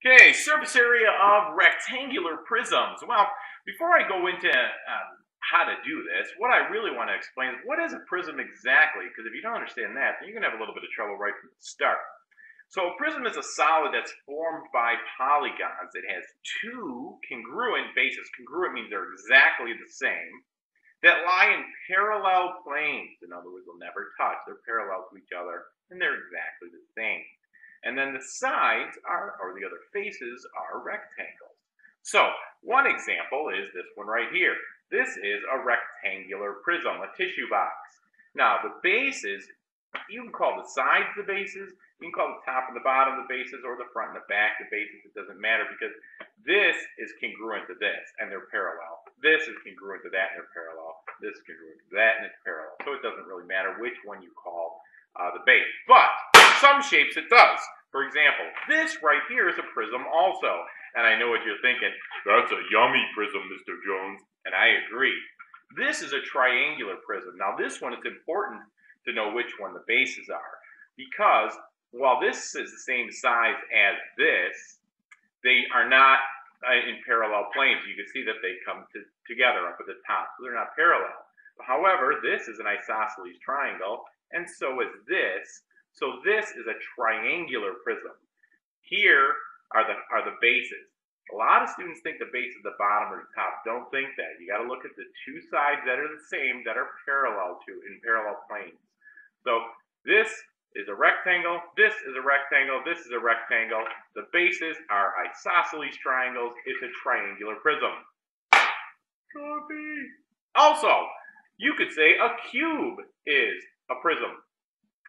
Okay, surface area of rectangular prisms. Well, before I go into how to do this, what I really want to explain is what is a prism exactly, because if you don't understand that, then you're going to have a little bit of trouble right from the start. So a prism is a solid that's formed by polygons. It has two congruent bases. Congruent means they're exactly the same, that lie in parallel planes. In other words, they'll never touch. They're parallel to each other, and they're exactly the same. And then the sides are, or the other faces, are rectangles. So one example is this one right here. This is a rectangular prism, a tissue box. Now the bases, you can call the sides the bases, you can call the top and the bottom the bases, or the front and the back the bases. It doesn't matter, because this is congruent to this, and they're parallel. This is congruent to that, and they're parallel. This is congruent to that, and it's parallel. So it doesn't really matter which one you call the base. But some shapes it does. For example, this right here is a prism also. And I know what you're thinking. That's a yummy prism, Mr. Jones. And I agree. This is a triangular prism. Now this one, it's important to know which one the bases are. Because while this is the same size as this, they are not in parallel planes. You can see that they come together up at the top. So they're not parallel. However, this is an isosceles triangle, and so is this. So this is a triangular prism. Here are the bases. A lot of students think the base is the bottom or the top. Don't think that. You got to look at the two sides that are the same, that are parallel to, in parallel planes. So this is a rectangle, this is a rectangle, this is a rectangle. The bases are isosceles triangles. It's a triangular prism. Also, you could say a cube is a prism.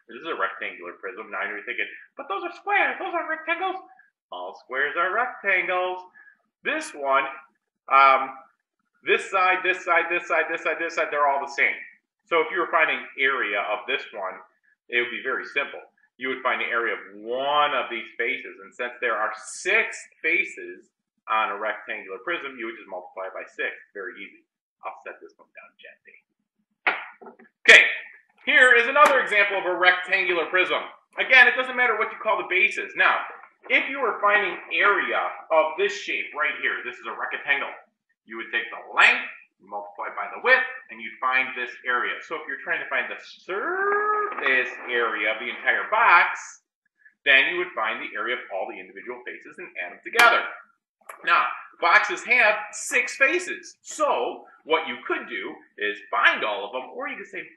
This is a rectangular prism. Now you're thinking, but those are squares. Those aren't rectangles. All squares are rectangles. This one, this side, this side, this side, this side, this side, they're all the same. So if you were finding area of this one, it would be very simple. You would find the area of one of these faces. And since there are 6 faces on a rectangular prism, you would just multiply it by 6. Very easy. I'll set this one down gently. Okay. Here is another example of a rectangular prism. Again, it doesn't matter what you call the bases. Now, if you were finding area of this shape right here, this is a rectangle, you would take the length, multiply by the width, and you'd find this area. So if you're trying to find the surface area of the entire box, then you would find the area of all the individual faces and add them together. Now, boxes have 6 faces, so what you could do is find all of them, or you could say,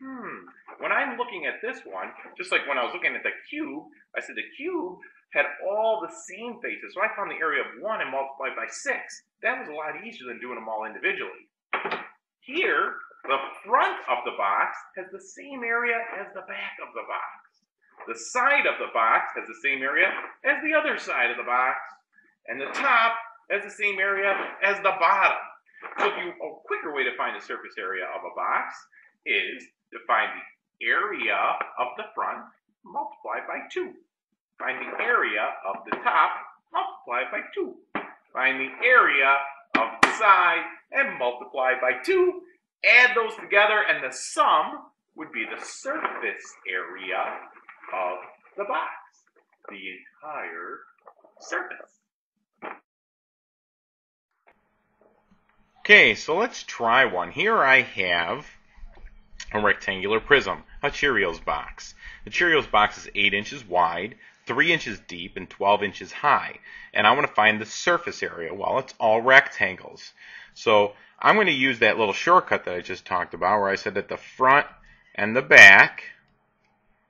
when I'm looking at this one, just like when I was looking at the cube, I said the cube had all the same faces, so I found the area of 1 and multiplied by 6. That was a lot easier than doing them all individually. Here, the front of the box has the same area as the back of the box. The side of the box has the same area as the other side of the box, and the top has the same area as the bottom. So a quicker way to find the surface area of a box is to find the area of the front multiplied by 2. Find the area of the top multiplied by 2. Find the area of the side and multiply by 2. Add those together, and the sum would be the surface area of the box. The entire surface. Okay, so let's try one. Here I have a rectangular prism, a Cheerios box. The Cheerios box is 8 inches wide, 3 inches deep, and 12 inches high. And I want to find the surface area. Well, it's all rectangles. So I'm going to use that little shortcut that I just talked about, where I said that the front and the back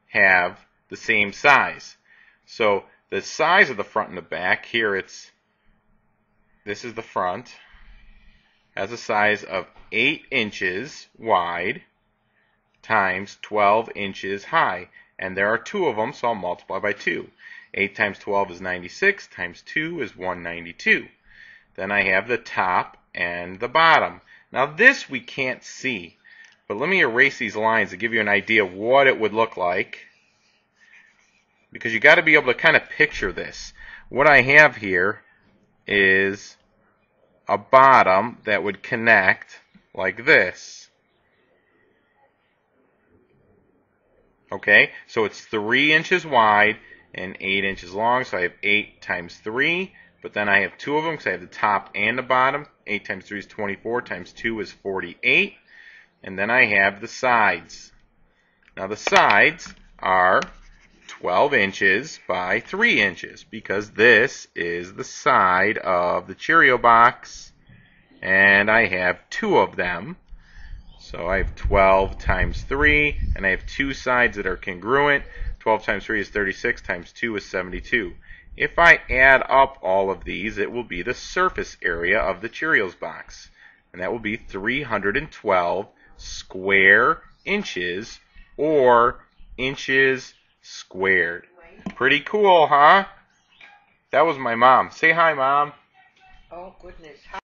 have the same size. So the size of the front and the back, here this is the front, has a size of 8 inches wide times 12 inches high. And there are 2 of them, so I'll multiply by 2. 8 times 12 is 96, times 2 is 192. Then I have the top and the bottom. Now this we can't see, but let me erase these lines to give you an idea of what it would look like, because you got to be able to kind of picture this. What I have here is a bottom that would connect like this. Okay, so it's 3 inches wide and 8 inches long, so I have 8 times 3, but then I have two of them because I have the top and the bottom. 8 times 3 is 24, times 2 is 48. And then I have the sides. Now the sides are 12 inches by 3 inches because this is the side of the Cheerio box, and I have two of them. So I have 12 times 3, and I have two sides that are congruent. 12 times 3 is 36, times 2 is 72. If I add up all of these, it will be the surface area of the Cheerios box. And that will be 312 square inches, or inches squared. Pretty cool, huh? That was my mom. Say hi, Mom. Oh, goodness.